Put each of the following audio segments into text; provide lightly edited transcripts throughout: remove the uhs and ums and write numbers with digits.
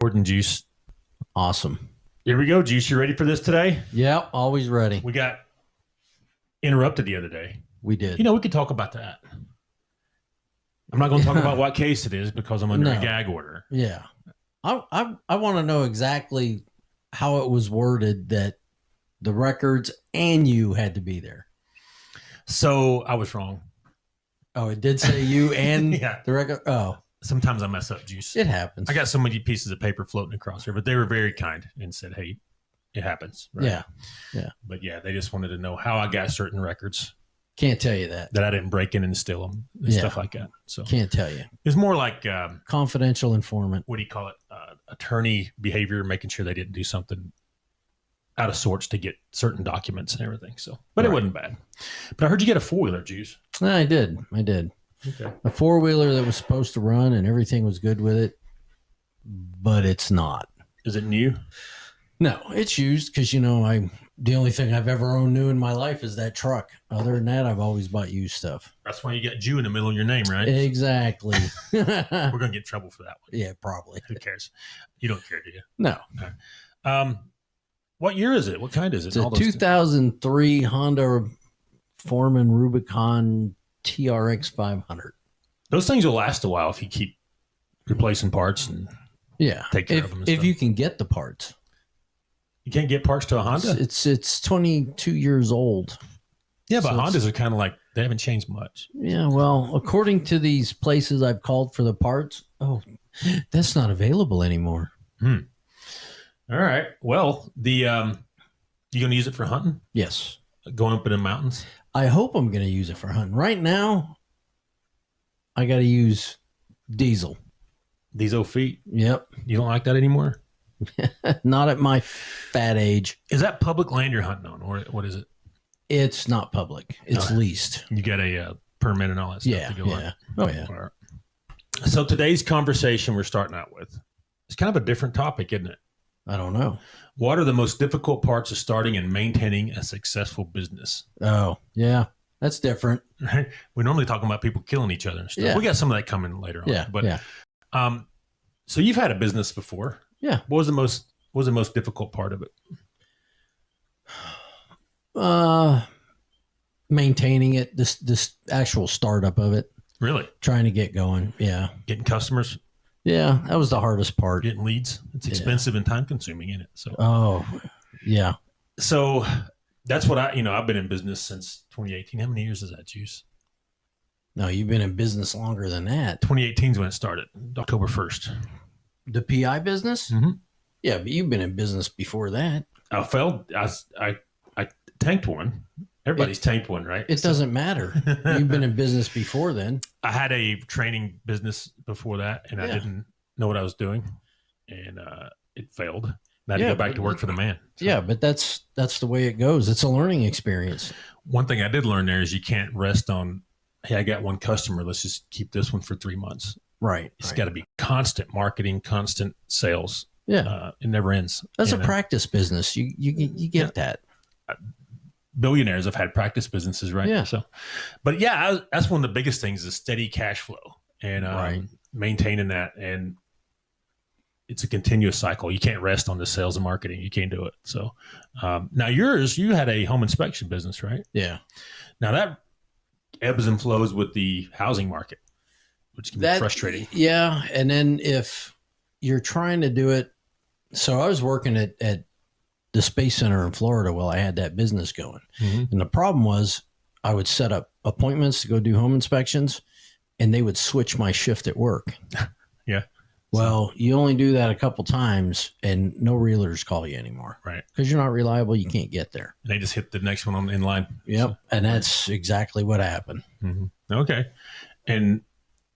Gordon Juice. Awesome. Here we go, Juice. You ready for this today? Yep, always ready. We got interrupted the other day. We did. You know, we could talk about that. I'm not going to talk about what case it is because I'm under a gag order. Yeah. I want to know exactly how it was worded that the records and you had to be there. So I was wrong. Oh, it did say you and Yeah. the record. Oh, Sometimes I mess up, Juice. it happens. I got so many pieces of paper floating across here, but they were very kind and said, hey, it happens. Right? Yeah. Yeah. But yeah, they just wanted to know how I got certain records Can't tell you that. that I didn't break in and steal them and stuff like that. So Can't tell you. it's more like, Confidential informant. what do you call it? Attorney behavior, making sure they didn't do something out of sorts to get certain documents and everything. So, but it wasn't bad. But I heard you get a 4-wheeler, Juice. I did. Okay. A 4-wheeler that was supposed to run and everything was good with it, but it's not. Is it new? No, it's used because, the only thing I've ever owned new in my life is that truck. Other than that, I've always bought used stuff. That's why you got Jew in the middle of your name, right? Exactly. We're going to get in trouble for that one. Yeah, probably. Who cares? You don't care, do you? No. What year is it? What kind is it? It's a 2003 Honda Foreman Rubicon TRX 500. Those things will last a while if you keep replacing parts and Yeah. take care of them. And If stuff. you can get the parts. You can't get parts to a Honda? It's 22 years old. Yeah, but So Hondas are kind of like, they haven't changed much. Yeah, well, according to these places I've called for the parts, that's not available anymore. All right. Well, you going to use it for hunting? Yes. Going up in the mountains? I hope I'm going to use it for hunting. Right now, I got to use diesel. Diesel feet? Yep. You don't like that anymore? Not at my fat age. Is that public land you're hunting on, or what is it? It's not public. It's leased. You got a permit and all that stuff Yeah. to go Yeah. on. Oh, yeah. All right. So today's conversation we're starting out with, it's kind of a different topic, isn't it? I don't know. What are the most difficult parts of starting and maintaining a successful business? Oh, yeah. That's different. Right? We're normally talking about people killing each other and stuff. Yeah. We got some of that coming later on. Yeah. But yeah. So you've had a business before. Yeah. What was the most difficult part of it? Maintaining it, this actual startup of it, Really? trying to get going. Yeah. Getting customers, Yeah. That was the hardest part. getting leads. It's expensive and time consuming in it. So Oh, yeah. So that's what I've been in business since 2018. How many years is that, Juice? No, you've been in business longer than that. 2018 is when it started, October 1st. The PI business? Mhm. Yeah, but you've been in business before that. I tanked one. Everybody's tanked one, right? It doesn't matter. You've been in business before then. I had a training business before that, and I didn't know what I was doing, and it failed. And I had to go back to work for the man. So Yeah, but that's the way it goes. It's a learning experience. one thing I did learn there is you can't rest on, hey, I got one customer. Let's just keep this one for 3 months. Right. It's got to be constant marketing, constant sales. Yeah. It never ends. That's And, a practice business. You get that. billionaires have had practice businesses, right? Yeah. So, but yeah, that's one of the biggest things is steady cash flow and maintaining that. And it's a continuous cycle. You can't rest on the sales and marketing. You can't do it. So now you had a home inspection business, right? Yeah. Now that ebbs and flows with the housing market, which can be frustrating. Yeah. And then if you're trying to do it, so I was working at the Space Center in Florida while I had that business going. Mm-hmm. And the problem was I would set up appointments to go do home inspections and they would switch my shift at work. Yeah. Well, you only do that a couple times and no realtors call you anymore. Right. Because you're not reliable. You can't get there. And they just hit the next one in line. Yep. And that's exactly what happened. Mm-hmm. Okay. And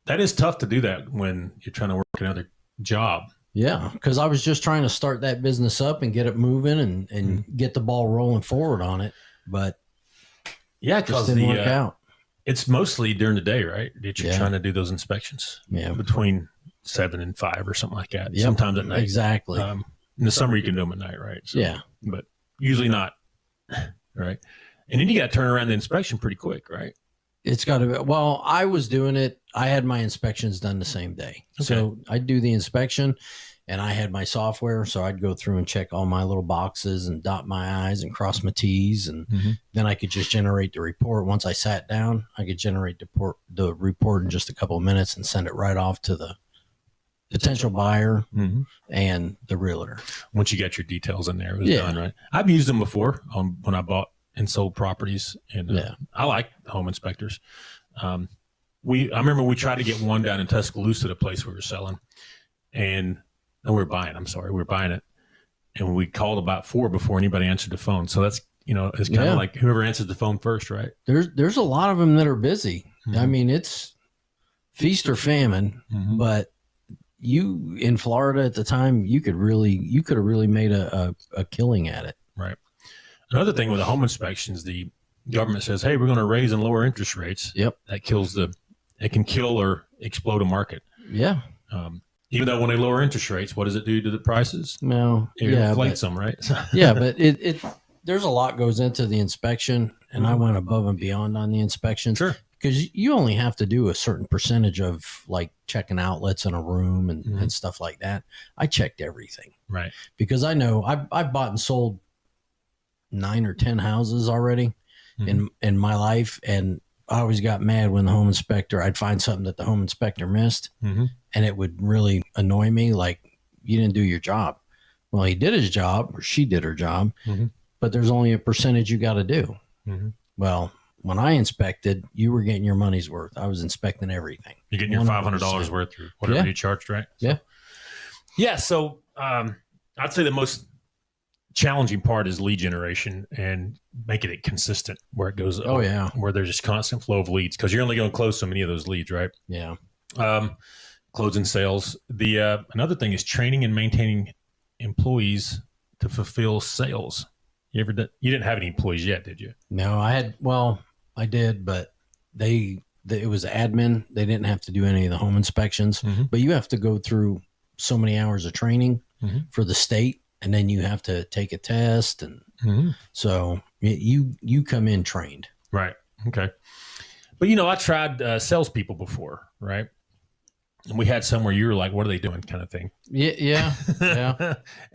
that is tough to do that when you're trying to work another job. Yeah. Because I was just trying to start that business up and get it moving and get the ball rolling forward on it. But yeah, it just didn't work out. It's mostly during the day, right? That you're trying to do those inspections. Yeah. Between 7 and 5 or something like that. Yep. Sometimes at night. Exactly. In the summer, you can do them at night, right? So, yeah. But usually not. Right. And then you got to turn around the inspection pretty quick, right? It's got to be. Well, I was doing it. I had my inspections done the same day. Okay. So I'd do the inspection and I had my software, so I'd go through and check all my little boxes and dot my I's and cross my T's, and then I could just generate the report. Once I sat down, I could generate the report in just a couple of minutes and send it right off to the potential buyer and the realtor. Once you got your details in there, it was done, right? I've used them before when I bought and sold properties, and I like home inspectors. I remember we tried to get one down in Tuscaloosa, the place we were selling, and we were buying it. And we called about 4 before anybody answered the phone. So that's, it's kind of like whoever answers the phone first, right? There's a lot of them that are busy. I mean, it's feast or famine, but you in Florida at the time, you could have really made a killing at it. Right. Another thing with the home inspections, the government says, hey, we're going to raise and lower interest rates. Yep. That it can kill or explode a market. Yeah. Even though when they lower interest rates, what does it do to the prices? No. It inflates them, right? Yeah, but there's a lot goes into the inspection, and I went above and beyond on the inspection. Sure. Because you only have to do a certain percentage of like checking outlets in a room and stuff like that. I checked everything. Right. Because I know I've bought and sold 9 or 10 houses already in my life, and I always got mad when the home inspector, I'd find something that the home inspector missed, and it would really annoy me, like, you didn't do your job. Well, he did his job, or she did her job, but there's only a percentage you got to do. Well, when I inspected, you were getting your money's worth. I was inspecting everything. You're getting your $500 worth or whatever you charged, right? Yeah. Yeah. So I'd say the most challenging part is lead generation and making it consistent where it goes. Where there's just constant flow of leads, because you're only going to close so many of those leads, right? Yeah. Closing sales. Another thing is training and maintaining employees to fulfill sales. You didn't have any employees yet, did you? No, I did, but it was admin. They didn't have to do any of the home inspections, but you have to go through so many hours of training for the state, and then you have to take a test, and so you come in trained. Right. Okay. But I tried salespeople before, right? And we had some where you were like, "What are they doing?" kind of thing. Yeah.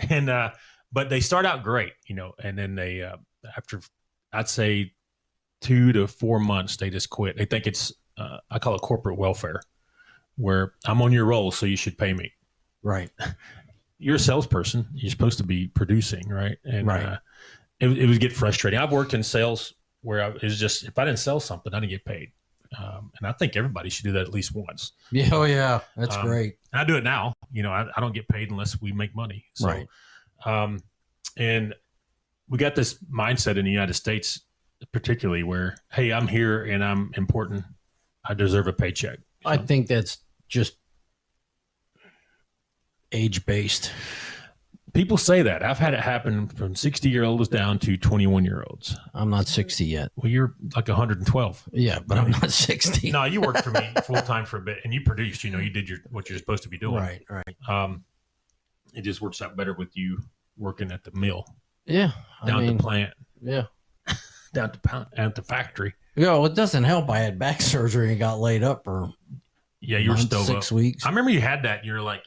And but they start out great, and then they after, I'd say, 2 to 4 months, they just quit. They think it's I call it corporate welfare, where I'm on your roll, so you should pay me. Right. You're a salesperson. You're supposed to be producing, right? And it would get frustrating. I've worked in sales where it was just, if I didn't sell something, I didn't get paid. And I think everybody should do that at least once. Yeah. Oh, yeah. That's great. I do it now. I don't get paid unless we make money. So, right. And we got this mindset in the United States, particularly, where, hey, I'm here and I'm important. I deserve a paycheck. I think that's just age-based. People say that. I've had it happen from 60-year-olds down to 21-year-olds. I'm not 60 yet. Well, you're like 112. Yeah, but I'm not 60. No, you worked for me full-time for a bit, and you produced. You did what you're supposed to be doing. Right. It just works out better with you working at the mill. Yeah. Down the plant. Yeah. Down at the factory. Yeah, well, it doesn't help. I had back surgery and got laid up for you were still 6 weeks. I remember you had that. You're like,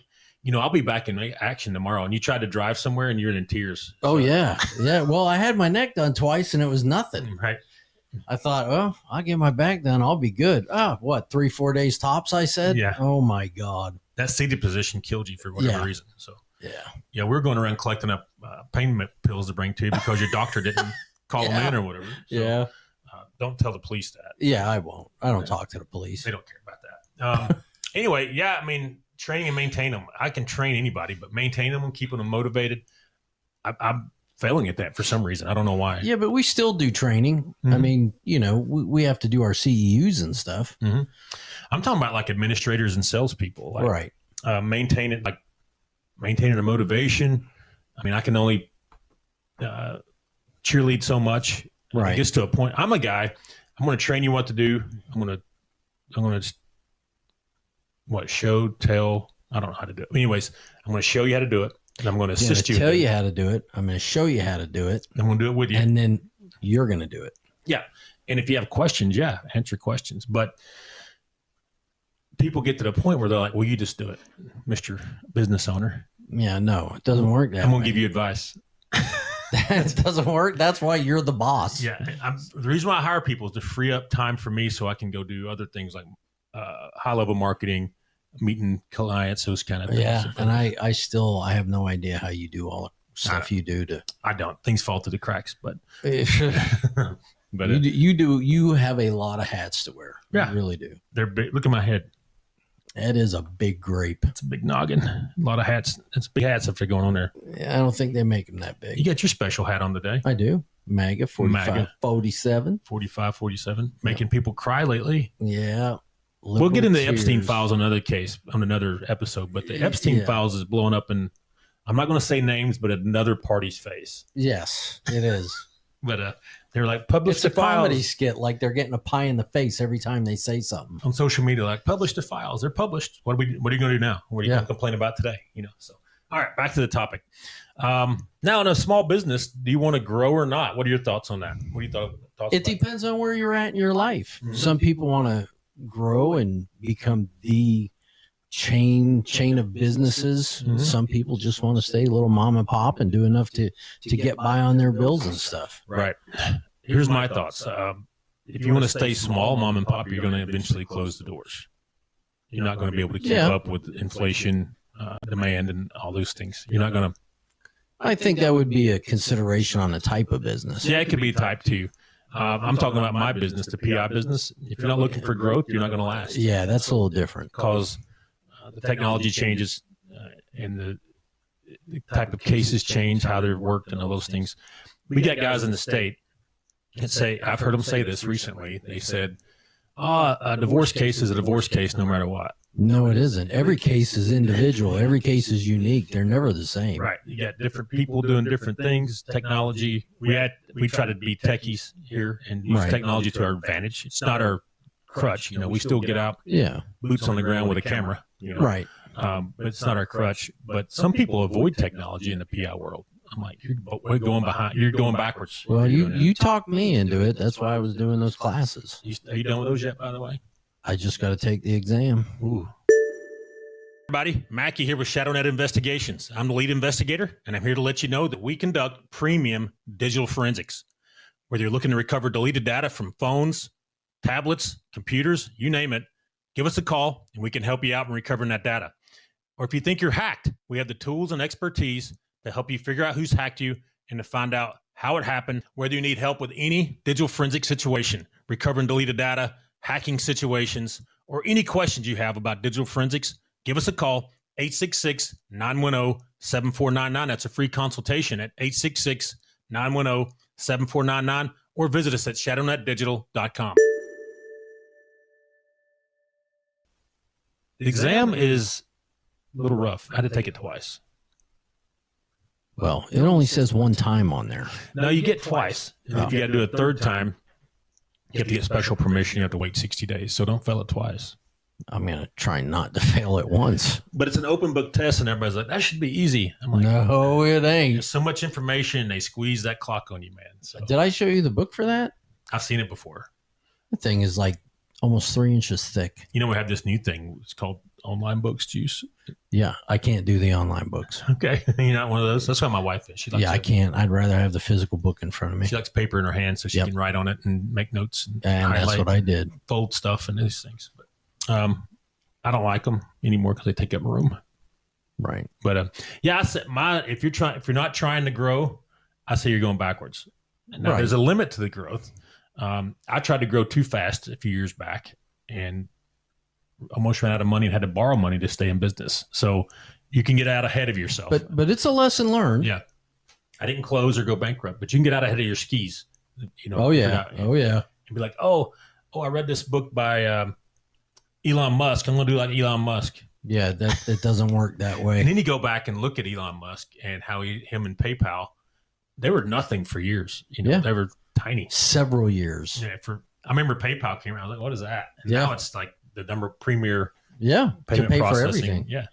I'll be back in action tomorrow. And you tried to drive somewhere and you're in tears. Oh, yeah. Yeah. Well, I had my neck done twice and it was nothing. Right. I thought, well, I'll get my back done. I'll be good. 3-4 days tops, I said? Yeah. Oh, my God. That seated position killed you for whatever reason. So, yeah, we're going around collecting up pain pills to bring to you because your doctor didn't call them in or whatever. So, don't tell the police that. Yeah, I won't. I don't talk to the police. They don't care about that. Anyway, training and maintain them. I can train anybody, but maintain them and keeping them motivated, I'm failing at that for some reason. I don't know why. Yeah, but we still do training. I mean, we have to do our CEUs and stuff. I'm talking about like administrators and salespeople. Right. Maintaining their motivation. I mean, I can only cheerlead so much. Right. It gets to a point. I'm a guy. I'm going to train you what to do. I'm going to show, tell. I don't know how to do it. Anyways, I'm going to show you how to do it, and I'm going to assist you. Tell you how to do it. I'm going to show you how to do it. I'm going to do it with you, and then you're going to do it. Yeah. And if you have questions, answer questions. But people get to the point where they're like, "Well, you just do it, Mr. Business Owner." Yeah, no, it doesn't work that I'm going way. to give you advice. It doesn't work. That's why you're the boss. Yeah. The reason why I hire people is to free up time for me so I can go do other things like high-level marketing, meeting clients, those kind of things. Yeah, and I have no idea how you do all the stuff you do to. I don't. Things fall through the cracks, but but you have a lot of hats to wear. Yeah, you really do. They're big. Look at my head. It is a big grape. It's a big noggin. A lot of hats. It's big hats if they're going on there. Yeah, I don't think they make them that big. You got your special hat on today. I do. MAGA 45, 47. 45, 47. Making people cry lately. Yeah. We'll get into the Epstein files on another case, on another episode, but the Epstein files is blowing up, and I'm not going to say names, but another party's face. Yes, it is. But they're like, publish it's the a files. Comedy skit, like they're getting a pie in the face every time they say something on social media. Like, publish the files. They're published. What are you going to do now? What are you going to complain about today? So all right, back to the topic. Now, in a small business, do you want to grow or not? What are your thoughts on that? What do you thoughts? It depends on where you're at in your life. Mm-hmm. Some people want to grow and become the chain of businesses. Mm-hmm. Some people just want to stay little mom and pop and do enough to get by on their bills and stuff. Right. Here's my thoughts. If you want to stay small, mom and pop, you're going to eventually close the doors. You're not going to be able to keep up with inflation, demand, and all those things. You're not going to. I think that would be a consideration on the type of business. Yeah, it could be type 2. I'm talking about my business, the PI business. If you're not looking for growth, you're not going to last. Yeah, that's a little different. Because the technology changes and the type of cases change, how they're worked, and all those things. We got guys in the state that say, I've heard them say this recently. They said, a divorce case is a divorce case no matter what. No, it isn't. Every case is individual. Every case is unique. They're never the same. Right. You got different people doing different things. Technology. We try to be techies here and use technology to our advantage. It's not our crutch. We still get out. Yeah. Boots on the ground with a camera. Right. But it's not our crutch. But some people avoid technology in the PI world. I'm like, we're going behind. You're going backwards. Well, you talked me into it. That's why I was doing those classes. Are you done with those yet, by the way? I just got to take the exam. Ooh. Everybody, Mackie here with ShadowNet Investigations. I'm the lead investigator, and I'm here to let you know that we conduct premium digital forensics. Whether you're looking to recover deleted data from phones, tablets, computers, you name it, give us a call, and we can help you out in recovering that data. Or if you think you're hacked, we have the tools and expertise to help you figure out who's hacked you and to find out how it happened, whether you need help with any digital forensic situation, recovering deleted data, hacking situations, or any questions you have about digital forensics, give us a call, 866-910-7499. That's a free consultation at 866-910-7499, or visit us at shadownetdigital.com. The exam is a little rough. I had to take it twice. Well, it only says one time on there. No, you get twice. And if you got to do a third time, you have to get special permission. You have to wait 60 days. So don't fail it twice. I'm going to try not to fail it once. But it's an open book test, and everybody's like, that should be easy. I'm like, no, it ain't. There's so much information. They squeeze that clock on you, man. So, did I show you the book for that? I've seen it before. The thing is like almost 3 inches thick. We have this new thing. It's called online books juice. Yeah, I can't do the online books. Okay. You're not one of those? That's why my wife is. She likes I can't. I'd rather have the physical book in front of me. She likes paper in her hand so she can write on it and make notes. And that's what I did. Fold stuff and these things. But I don't like them anymore because they take up room. Right. But I said if you're not trying to grow, I say you're going backwards. Now there's a limit to the growth. I tried to grow too fast a few years back and almost ran out of money and had to borrow money to stay in business. So you can get out ahead of yourself. But it's a lesson learned. Yeah. I didn't close or go bankrupt, but you can get out ahead of your skis. Oh yeah. And be like, oh, I read this book by Elon Musk. I'm going to do like Elon Musk. Yeah, that doesn't work that way. And then you go back and look at Elon Musk and how him and PayPal, they were nothing for years. They were tiny. Several years. Yeah. I remember PayPal came around. I was like, what is that? And now it's like the number premier payment to pay processing. For everything. Yeah.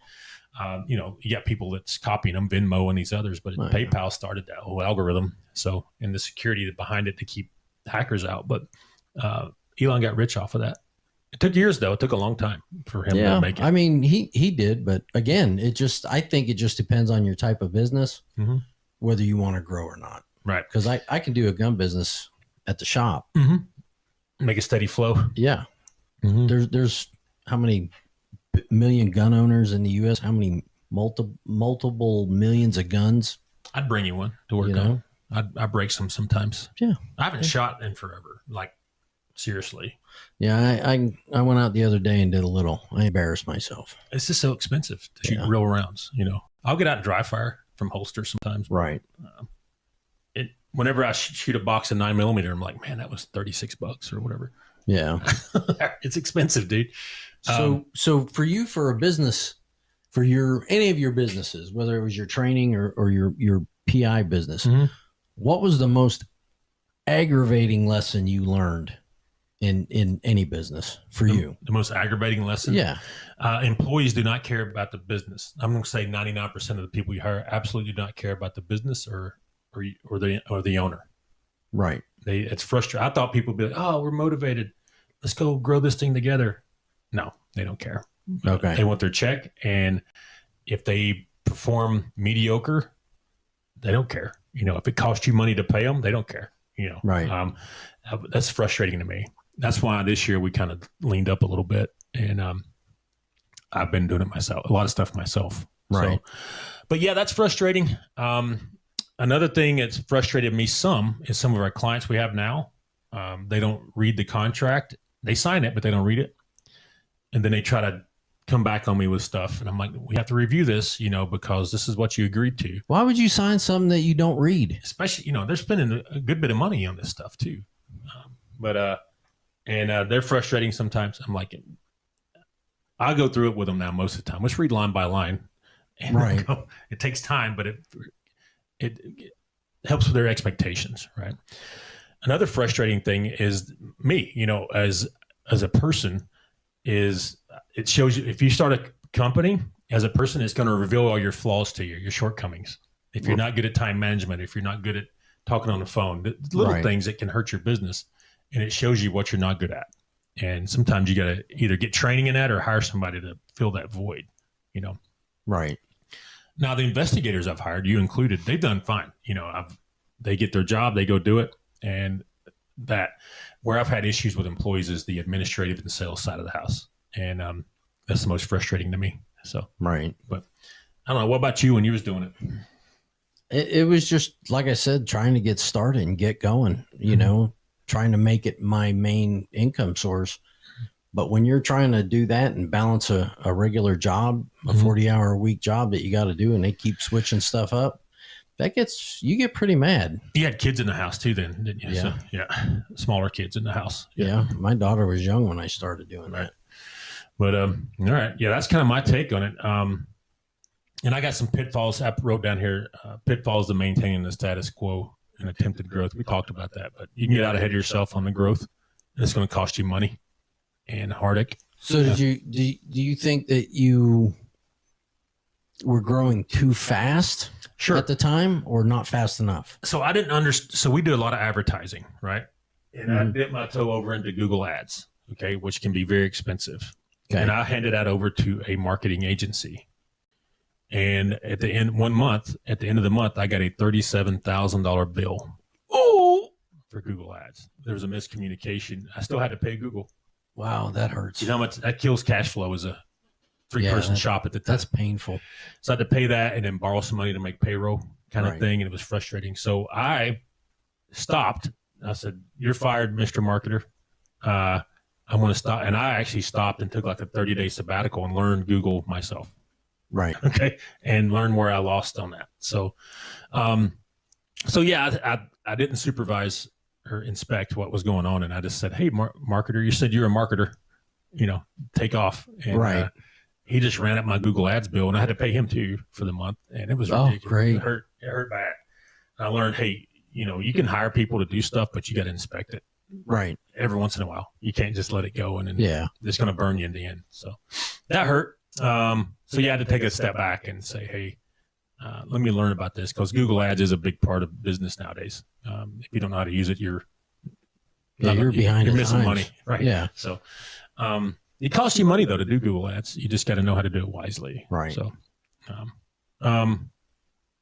You got people that's copying them, Venmo and these others, but PayPal started that whole algorithm. So, and the security behind it to keep hackers out. But Elon got rich off of that. It took years though. It took a long time for him to make it. I mean, he did, but again, I think it just depends on your type of business, whether you want to grow or not. Right. Because I can do a gun business at the shop. Make a steady flow. Yeah. There's how many million gun owners in the U.S.? How many multiple millions of guns? I'd bring you one to work on. I break some sometimes. Yeah. I haven't shot in forever. Like, seriously. Yeah, I went out the other day and did a little. I embarrassed myself. It's just so expensive to shoot real rounds, you know. I'll get out and dry fire from holsters sometimes. Right. Whenever I shoot a box of 9mm, I'm like, man, that was $36 or whatever. Yeah. It's expensive, dude. So for you, for a business, for any of your businesses, whether it was your training or your PI business, what was the most aggravating lesson you learned in any business for you? The most aggravating lesson? Yeah. Employees do not care about the business. I'm going to say 99% of the people you hire absolutely do not care about the business or the owner. Right. It's frustrating. I thought people would be like, oh, we're motivated. Let's go grow this thing together. No, they don't care. Okay. They want their check. And if they perform mediocre, they don't care. You know, if it costs you money to pay them, they don't care. You know, right. That's frustrating to me. That's why this year we kind of leaned up a little bit, and I've been doing it myself, a lot of stuff myself. Right. So, but yeah, that's frustrating. Another thing that's frustrated me some is some of our clients we have now. They don't read the contract. They sign it, but they don't read it. And then they try to come back on me with stuff. And I'm like, we have to review this, you know, because this is what you agreed to. Why would you sign something that you don't read? Especially, you know, they're spending a good bit of money on this stuff too. They're frustrating sometimes. I'm like, I go through it with them now most of the time. Let's read line by line. And right. It takes time, but it helps with their expectations, right? Another frustrating thing is me, you know, as a person, is it shows you, if you start a company as a person, it's going to reveal all your flaws to you, your shortcomings. If you're not good at time management, if you're not good at talking on the phone, the little things that can hurt your business, and it shows you what you're not good at. And sometimes you got to either get training in that or hire somebody to fill that void, you know? Right. Now, the investigators I've hired, you included, they've done fine. You know, they get their job, they go do it. And where I've had issues with employees is the administrative and sales side of the house. And that's the most frustrating to me. So, right. But I don't know. What about you when you was doing it? It was just, like I said, trying to get started and get going, you know, trying to make it my main income source. But when you're trying to do that and balance a regular job, a 40-hour a week job that you got to do, and they keep switching stuff up, you get pretty mad. You had kids in the house too then, didn't you? Yeah. So, yeah. Smaller kids in the house. Yeah. My daughter was young when I started doing that. But, all right. Yeah, that's kind of my take on it. And I got some pitfalls I wrote down here. Pitfalls to maintaining the status quo and attempted growth. We talked about that, but you can get out ahead of yourself on the growth, and it's going to cost you money and heartache. So do you think that you were growing too fast at the time, or not fast enough? So I didn't understand. So we do a lot of advertising, right? And I dipped my toe over into Google Ads, okay, which can be very expensive. Okay. And I handed that over to a marketing agency. And at the end of the month, I got a $37,000 bill. Oh, for Google Ads. There was a miscommunication. I still had to pay Google. Wow, that hurts. You know how much that kills cash flow as a 3-person shop at the time. That's painful. So I had to pay that and then borrow some money to make payroll kind of thing. And it was frustrating. So I stopped. I said, "You're fired, Mr. Marketer. I want to stop." And I actually stopped and took like a 30-day sabbatical and learned Google myself. Right. Okay. And learn where I lost on that. So, yeah, I didn't supervise or inspect what was going on. And I just said, "Hey, marketer, you said you're a marketer, you know, take off." And he just ran up my Google Ads bill, and I had to pay him too for the month. And it was ridiculous. Great. It hurt bad. And I learned, hey, you know, you can hire people to do stuff, but you got to inspect it. Right. Every once in a while. You can't just let it go, and then it's going to burn you in the end. So that hurt. So you had to take a step back and say, "Hey, let me learn about this," because Google Ads is a big part of business nowadays. If you don't know how to use it, you're Yeah, you're behind. You're the missing times. money, right? Yeah. So, it costs you money though to do Google Ads. You just got to know how to do it wisely, Right. So,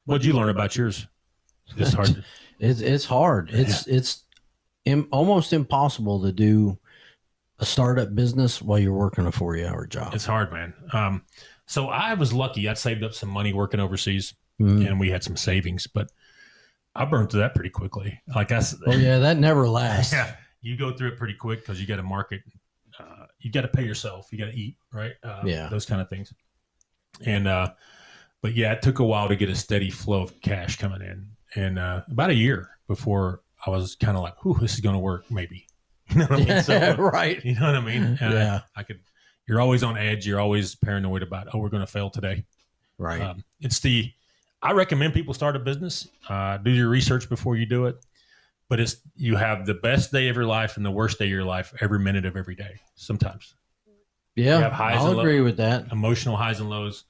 what'd you learn about yours? It's hard. It's hard. It's almost impossible to do a startup business while you're working a 40-hour job. It's hard, man. So I was lucky. I saved up some money working overseas, Mm-hmm. and we had some savings, but I burned through that pretty quickly. Like Oh yeah, that never lasts. Yeah, you go through it pretty quick because you got to market. You got to pay yourself. You got to eat, right? Yeah, those kind of things. And but yeah, it took a while to get a steady flow of cash coming in, and about a year before I was kind of like, "Whew, this is going to work." Maybe, you know what I mean? So, right. You know what I mean? And yeah. I could. You're always on edge. You're always paranoid about, oh, we're going to fail today. Right. I recommend people start a business. Do your research before you do it. But you have the best day of your life and the worst day of your life every minute of every day. Sometimes. Yeah, you have highs I'll and agree with that. Emotional highs and lows.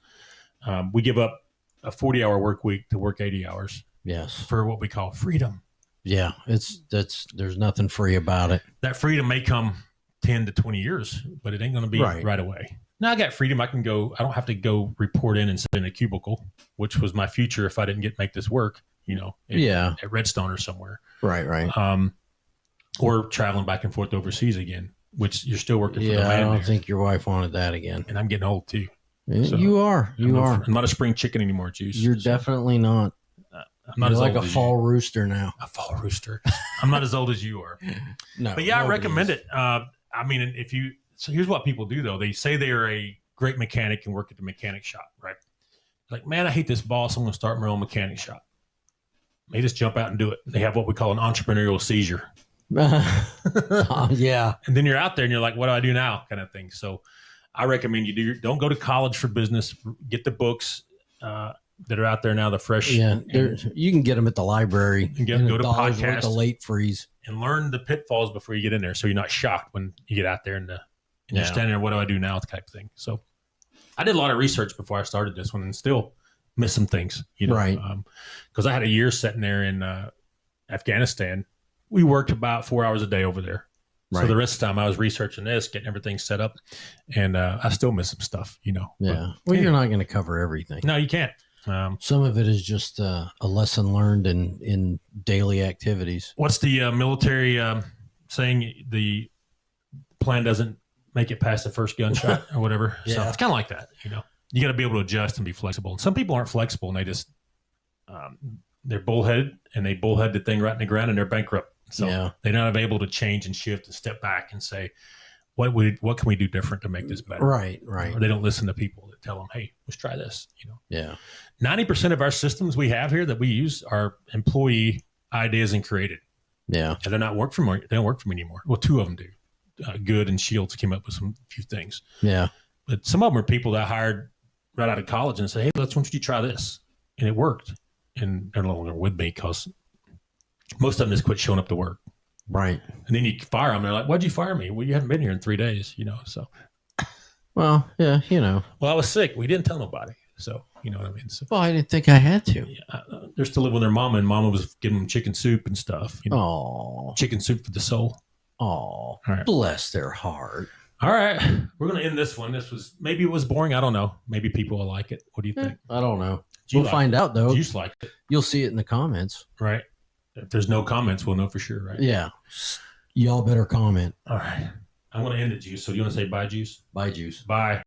We give up a 40-hour work week to work 80 hours. Yes. For what we call freedom. Yeah, there's nothing free about it. That freedom may come 10 to 20 years, but it ain't going to be right away. Now I got freedom. I don't have to go report in and sit in a cubicle, which was my future if I didn't make this work, at Redstone or somewhere. Right. Or traveling back and forth overseas again, which you're still working for the land. I don't there. think your wife wanted that again. And I'm getting old too. So you are. I'm not a spring chicken anymore, Juice. You're definitely not. I'm not You're as like a fall rooster now. A fall rooster. I'm not as old as you are. No. But yeah, I recommend it. So here's what people do though. They say they are a great mechanic and work at the mechanic shop, right? Like, man, I hate this boss. I'm going to start my own mechanic shop. They just jump out and do it. They have what we call an entrepreneurial seizure. Yeah. And then you're out there and you're like, what do I do now? Kind of thing. So I recommend you don't go to college for business. Get the books that are out there now, the fresh. Yeah. You can get them at the library. And go to podcasts. The late freeze. And learn the pitfalls before you get in there. So you're not shocked when you get out there and you're standing there, what do I do now? Type of thing. So I did a lot of research before I started this one and still miss some things, right. Because I had a year sitting there in Afghanistan. We worked about 4 hours a day over there. Right. So the rest of the time I was researching this, getting everything set up, and I still miss some stuff, Yeah. But, you're not going to cover everything. No, you can't. Some of it is just a lesson learned in daily activities. What's the military saying? The plan doesn't make it past the first gunshot or whatever. Yeah. So it's kind of like that, You got to be able to adjust and be flexible. And some people aren't flexible, and they just they're bullheaded, and they bullhead the thing right in the ground, and they're bankrupt. So they're not able to change and shift and step back and say, what can we do different to make this better? Right. Or they don't listen to people that tell them, hey, let's try this. Yeah. 90% of our systems we have here that we use are employee ideas and created. Yeah. And they're not work for me. They don't work for me anymore. Well, two of them do. Good and Shields came up with few things. Yeah. But some of them are people that I hired right out of college and say, hey, why don't you try this? And it worked. And they're no longer with me because most of them just quit showing up to work. Right. And then you fire them. They're like, why'd you fire me? Well, you haven't been here in 3 days, so. Well, yeah, Well, I was sick. We didn't tell nobody. So, you know what I mean? So, well, I didn't think I had to. Yeah, they're still living with their mama, and mama was giving them chicken soup and stuff. Oh. Chicken soup for the soul. Oh, right. Bless their heart. All right. We're going to end this one. Maybe it was boring. I don't know. Maybe people will like it. What do you think? I don't know. We'll find out, though. You like it. You'll see it in the comments. Right. If there's no comments, we'll know for sure, right? Yeah. Y'all better comment. All right. I'm going to end it, Juice. So do you want to say bye, Juice? Bye, Juice. Bye.